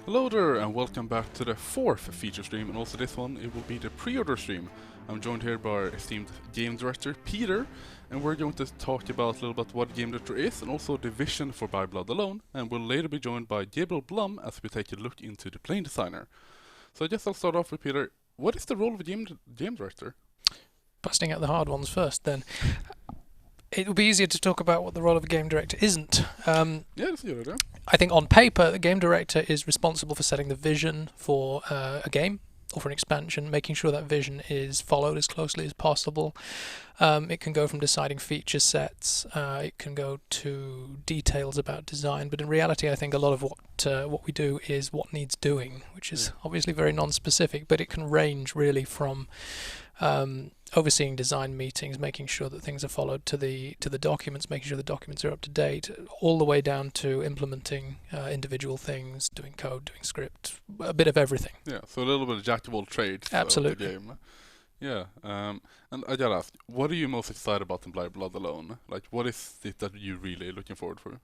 Hello there and welcome back to the fourth feature stream, and also this one it will be the pre-order stream. I'm joined here by our esteemed Game Director Peter, and we're going to talk about a little bit what Game Director is and also the vision for By Blood Alone, and we'll later be joined by Gabriel Blum as we take a look into the playing designer. So I guess I'll start off with Peter. What is the role of a game director? Busting out the hard ones first, then. It will be easier to talk about what the role of a game director isn't. Yeah, that's a good idea. I think on paper, the game director is responsible for setting the vision for a game or for an expansion, making sure that vision is followed as closely as possible. It can go from deciding feature sets, it can go to details about design, but in reality I think a lot of what we do is what needs doing, which is obviously very non-specific, but it can range really from overseeing design meetings, making sure that things are followed to the documents, making sure the documents are up to date, all the way down to implementing individual things, doing code, doing script, a bit of everything. Yeah, so a little bit of jack of all trades. Absolutely. Of the game. Yeah, and I gotta ask, what are you most excited about in By Blood Alone? Like, what is it that you're really looking forward for?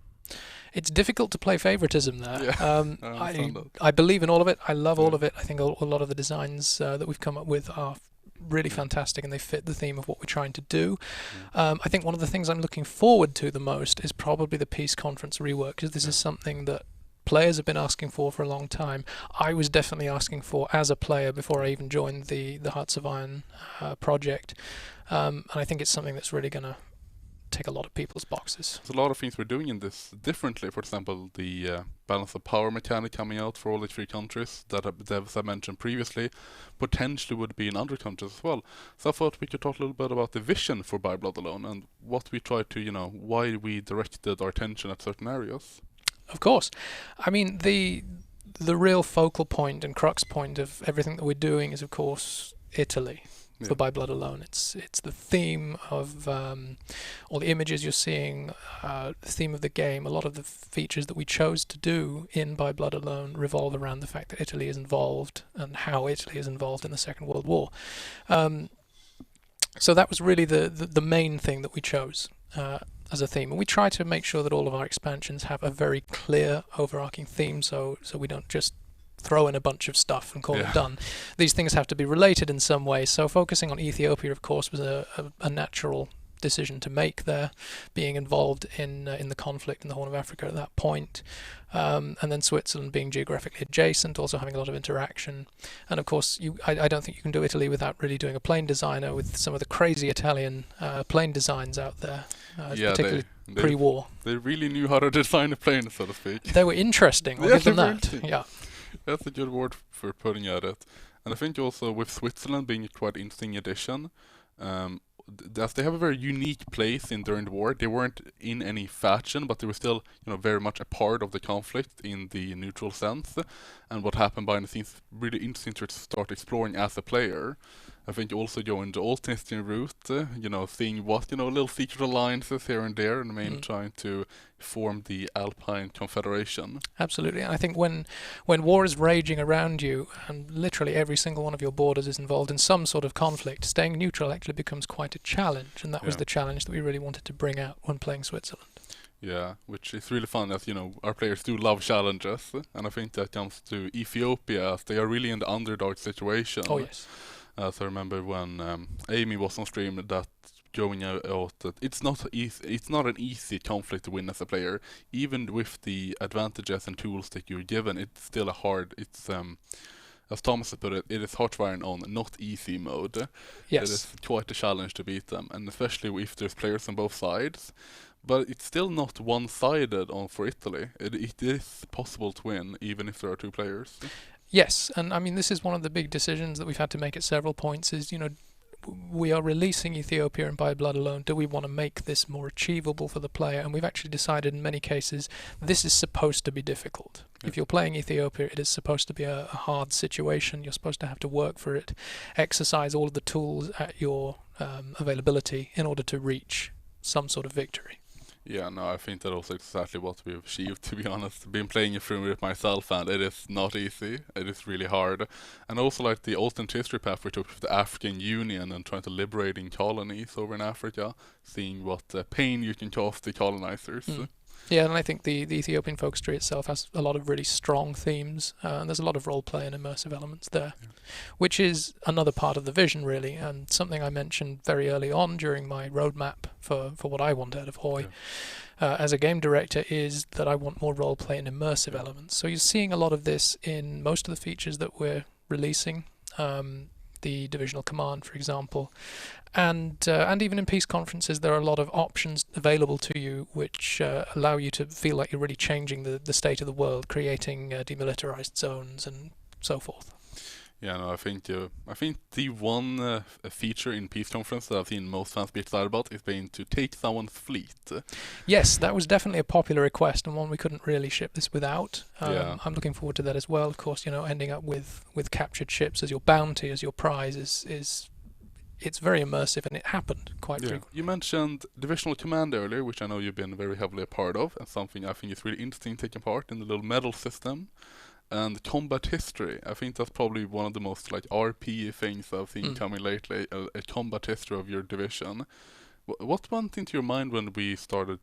It's difficult to play favoritism there. Yeah, I believe in all of it. I love all of it. I think a lot of the designs that we've come up with are really fantastic and they fit the theme of what we're trying to do. I think one of the things I'm looking forward to the most is probably the Peace Conference rework, because this is something that players have been asking for a long time. I was definitely asking for as a player before I even joined the Hearts of Iron project, and I think it's something that's really going to tick a lot of people's boxes. There's a lot of things we're doing in this differently. For example, the balance of power mechanic coming out for all the three countries that devs I mentioned previously potentially would be in other countries as well. So I thought we could talk a little bit about the vision for By Blood Alone and what we try to, why we directed our attention at certain areas. Of course. I mean, the real focal point and crux point of everything that we're doing is, of course, Italy. For By Blood Alone, it's the theme of all the images you're seeing, the theme of the game. A lot of the features that we chose to do in By Blood Alone revolve around the fact that Italy is involved and how Italy is involved in the Second World War. So that was really the main thing that we chose as a theme, and we try to make sure that all of our expansions have a very clear overarching theme, so we don't just throw in a bunch of stuff and call it done. These things have to be related in some way, so focusing on Ethiopia, of course, was a natural decision to make there, being involved in the conflict in the Horn of Africa at that point, and then Switzerland being geographically adjacent, also having a lot of interaction. And of course, I don't think you can do Italy without really doing a plane designer with some of the crazy Italian plane designs out there, particularly pre-war. They really knew how to design a plane, so to speak. They were interesting, I'll give them that. Yeah. That's a good word for putting at it. And I think also with Switzerland being a quite interesting addition, as they have a very unique place during the war. They weren't in any faction, but they were still, very much a part of the conflict in the neutral sense. And what happened behind the scenes, really interesting to start exploring as a player. I think also going the alternate route, seeing what, little secret alliances here and there, and trying to form the Alpine Confederation. Absolutely. And I think when war is raging around you and literally every single one of your borders is involved in some sort of conflict, staying neutral actually becomes quite a challenge, and that was the challenge that we really wanted to bring out when playing Switzerland. Yeah, which is really fun as, our players do love challenges, and I think that comes to Ethiopia as they are really in the underdog situation. Oh, yes. So I remember when Amy was on stream that going out that it's not an easy conflict to win as a player. Even with the advantages and tools that you're given, it's still as Thomas put it, it is hotwiring on not easy mode. Yes. It is quite a challenge to beat them, and especially if there's players on both sides. But it's still not one-sided for Italy. It is possible to win even if there are two players. Yes, and I mean this is one of the big decisions that we've had to make at several points is, we are releasing Ethiopia and By Blood Alone. Do we want to make this more achievable for the player? And we've actually decided in many cases this is supposed to be difficult. Yeah. If you're playing Ethiopia, it is supposed to be a hard situation. You're supposed to have to work for it, exercise all of the tools at your availability in order to reach some sort of victory. Yeah, no, I think that also exactly what we've achieved, to be honest. I've been playing it through with myself, and it is not easy. It is really hard. And also like the alternate history path we took with the African Union and trying to liberating colonies over in Africa, seeing what pain you can cause the colonizers. Yeah, and I think the Ethiopian focus tree itself has a lot of really strong themes, and there's a lot of role play and immersive elements there, which is another part of the vision, really, and something I mentioned very early on during my roadmap for what I want out of Hoi. As a game director, is that I want more role play and immersive elements. So you're seeing a lot of this in most of the features that we're releasing. The Divisional command, for example, and even in peace conferences, there are a lot of options available to you which allow you to feel like you're really changing the state of the world, creating demilitarized zones and so forth. Yeah, no, I think the one feature in peace conference that I've seen most fans be excited about is being to take someone's fleet. Yes, that was definitely a popular request and one we couldn't really ship this without. I'm looking forward to that as well. Of course, ending up with captured ships as your bounty, as your prize is it's very immersive, and it happened quite frequently. You mentioned Divisional Command earlier, which I know you've been very heavily a part of, and something I think is really interesting taking part in the little medal system. And combat history, I think that's probably one of the most RP things I've seen coming lately, a combat history of your division. What went into your mind when we started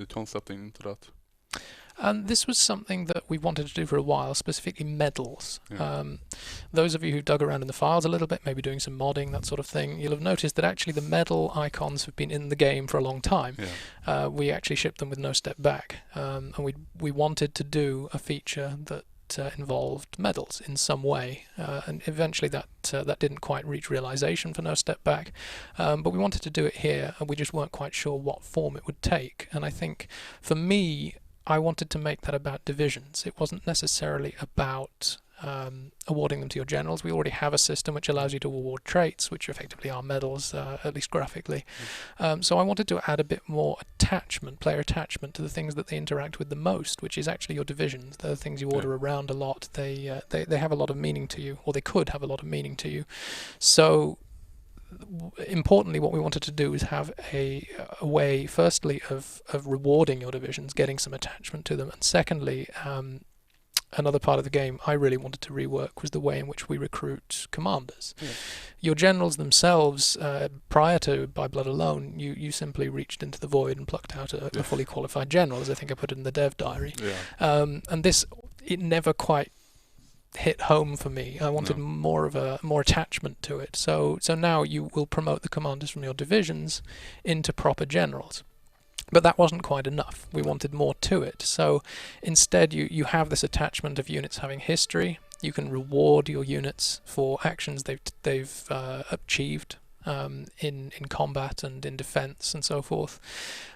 concepting into that? And this was something that we wanted to do for a while, specifically medals. Those of you who dug around in the files a little bit, maybe doing some modding, that sort of thing, you'll have noticed that actually the medal icons have been in the game for a long time. We actually shipped them with no step back, and we wanted to do a feature that involved medals in some way, and eventually that didn't quite reach realization for No Step Back, but we wanted to do it here, and we just weren't quite sure what form it would take. And I think for me, I wanted to make that about divisions. It wasn't necessarily about awarding them to your generals. We already have a system which allows you to award traits, which effectively are medals, at least graphically. So I wanted to add a bit more attachment, player attachment, to the things that they interact with the most, which is actually your divisions. They're the things you order around a lot. They have a lot of meaning to you, or they could have a lot of meaning to you. So importantly, what we wanted to do is have a way, firstly, of rewarding your divisions, getting some attachment to them, and secondly, another part of the game I really wanted to rework was the way in which we recruit commanders. Your generals themselves, prior to By Blood Alone, you simply reached into the void and plucked out a fully qualified general, as I think I put it in the dev diary. And this, it never quite hit home for me. I wanted more attachment to it. So now you will promote the commanders from your divisions into proper generals. But that wasn't quite enough. We wanted more to it. So instead, you have this attachment of units having history. You can reward your units for actions they've achieved in combat and in defense and so forth.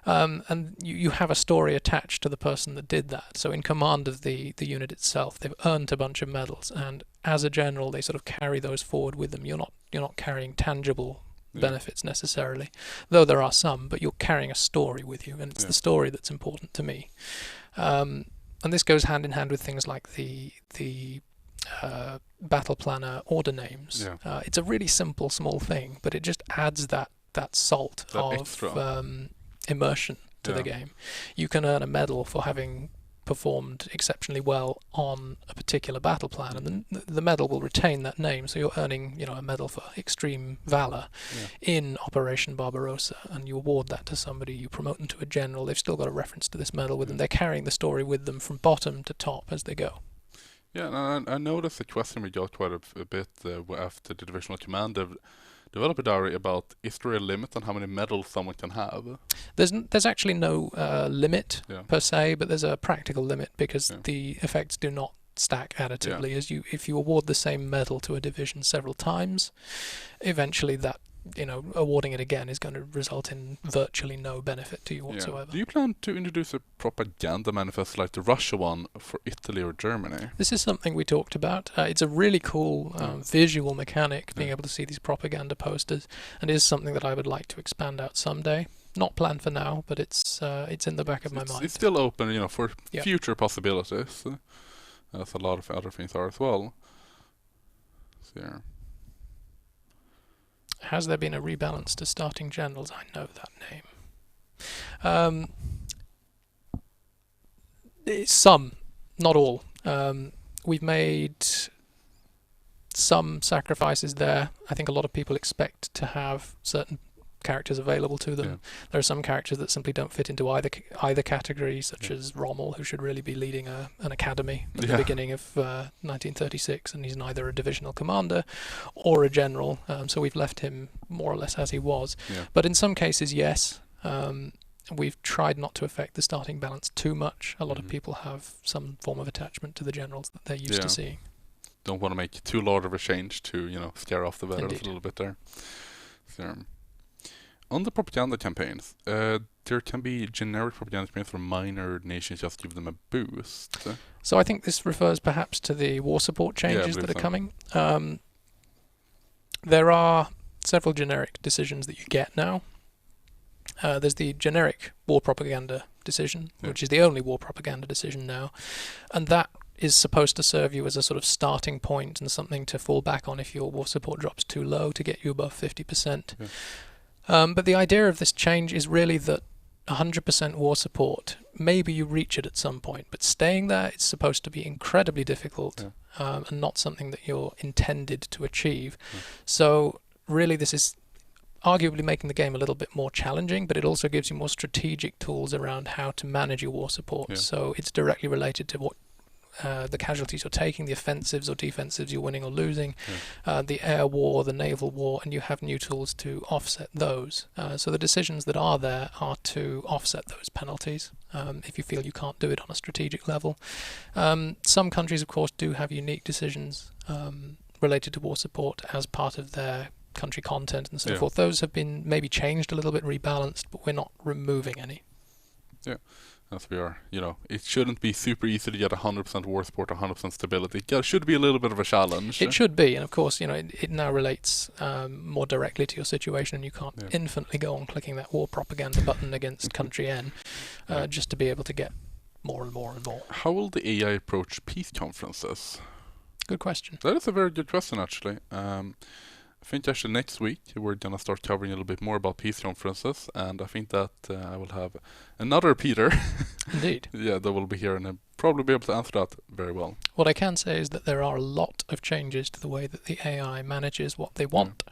And you have a story attached to the person that did that. So in command of the unit itself, they've earned a bunch of medals, and as a general, they sort of carry those forward with them. You're not carrying tangible benefits necessarily, though there are some, but you're carrying a story with you, and it's the story that's important to me. And this goes hand in hand with things like the battle planner order names. It's a really simple, small thing, but it just adds that salt of immersion to the game. You can earn a medal for having performed exceptionally well on a particular battle plan, and the medal will retain that name. So you're earning, a medal for extreme valor in Operation Barbarossa, and you award that to somebody. You promote them to a general. They've still got a reference to this medal with them. They're carrying the story with them from bottom to top as they go. Yeah, and I noticed a question we got quite a bit after the Divisional Command develop a diary about, is there a limit on how many medals someone can have? There's actually no limit per se, but there's a practical limit because the effects do not stack additively. If you award the same medal to a division several times, eventually that awarding it again is going to result in virtually no benefit to you whatsoever. Do you plan to introduce a propaganda manifest like the Russia one for Italy or Germany? This is something we talked about. It's a really cool visual mechanic, being able to see these propaganda posters, and it is something that I would like to expand out someday. Not planned for now, but it's in the back of my mind. It's still open, for future possibilities, as a lot of other things are as well. So, Has there been a rebalance to starting generals? I know that name. Some, not all. We've made some sacrifices there. I think a lot of people expect to have certain characters available to them. Yeah. There are some characters that simply don't fit into either category, such as Rommel, who should really be leading an academy at the beginning of 1936, and he's neither a divisional commander or a general, so we've left him more or less as he was. Yeah. But in some cases, yes. We've tried not to affect the starting balance too much. A lot of people have some form of attachment to the generals that they're used to seeing. Don't want to make too large of a change to, scare off the veterans a Indeed. little bit there. So, on the propaganda campaigns, there can be generic propaganda campaigns for minor nations, just give them a boost. So I think this refers perhaps to the war support changes that are coming. There are several generic decisions that you get now. There's the generic war propaganda decision, which is the only war propaganda decision now, and that is supposed to serve you as a sort of starting point and something to fall back on if your war support drops too low to get you above 50%. But the idea of this change is really that 100% war support, maybe you reach it at some point, but staying there is supposed to be incredibly difficult and not something that you're intended to achieve. So really this is arguably making the game a little bit more challenging, but it also gives you more strategic tools around how to manage your war support. So it's directly related to what the casualties you're taking, the offensives or defensives you're winning or losing, the air war, the naval war, and you have new tools to offset those. So the decisions that are there are to offset those penalties if you feel you can't do it on a strategic level. Some countries, of course, do have unique decisions related to war support as part of their country content and so forth. Those have been maybe changed a little bit, rebalanced, but we're not removing any. Yeah, as we are, it shouldn't be super easy to get 100% war support, 100% stability. It should be a little bit of a challenge. It should be, and of course, it now relates more directly to your situation, and you can't infinitely go on clicking that war propaganda button against country N just to be able to get more and more and more. How will the AI approach peace conferences? Good question. That is a very good question, actually. I think actually next week we're going to start covering a little bit more about peace conferences, and I think that I will have another Peter. Indeed. That will be here and I'll probably be able to answer that very well. What I can say is that there are a lot of changes to the way that the AI manages what they want,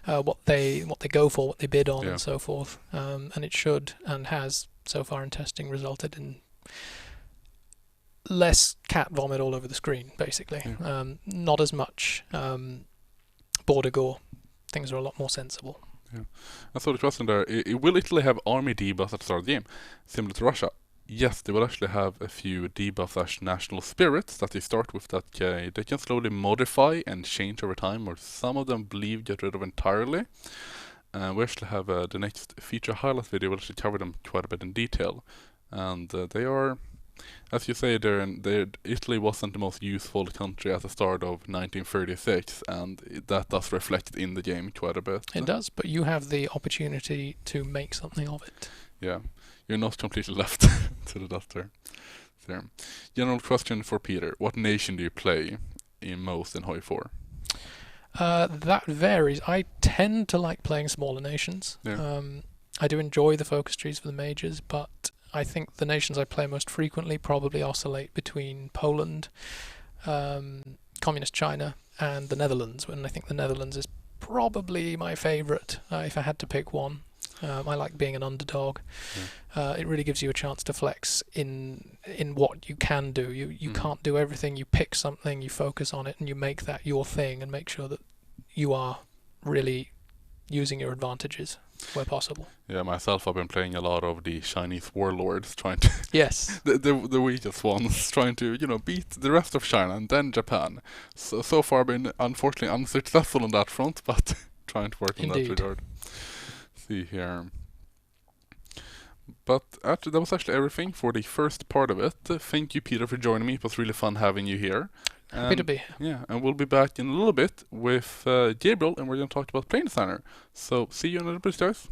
what they go for, what they bid on, and so forth. And it should and has so far in testing resulted in less cat vomit all over the screen, basically. Not as much border gore. Things are a lot more sensible. I saw the question there. Will Italy have army debuffs at the start of the game, similar to Russia? Yes, they will actually have a few debuffs national spirits that they start with that they can slowly modify and change over time, or some of them believe get rid of entirely. We actually have the next feature highlight video. We'll actually cover them quite a bit in detail, and they are, as you say, Italy wasn't the most useful country at the start of 1936, and that does reflect in the game quite a bit. It does, but you have the opportunity to make something of it. Yeah, you're not completely left to the dust there. General question for Peter. What nation do you play most in Hoi 4? That varies. I tend to like playing smaller nations. I do enjoy the focus trees for the majors, but I think the nations I play most frequently probably oscillate between Poland, Communist China, and the Netherlands. And I think the Netherlands is probably my favourite if I had to pick one. I like being an underdog. It really gives you a chance to flex in what you can do. You can't do everything. You pick something, you focus on it, and you make that your thing and make sure that you are really using your advantages where possible. Yeah, myself, I've been playing a lot of the Chinese warlords, trying to the weakest ones, trying to beat the rest of China and then Japan. So far, I've been unfortunately unsuccessful on that front, but trying to work in that regard. See here. But that was actually everything for the first part of it. Thank you, Peter, for joining me. It was really fun having you here. Happy to be here. Yeah, and we'll be back in a little bit with Gabriel, and we're going to talk about Plane Designer. So see you in a little bit, guys.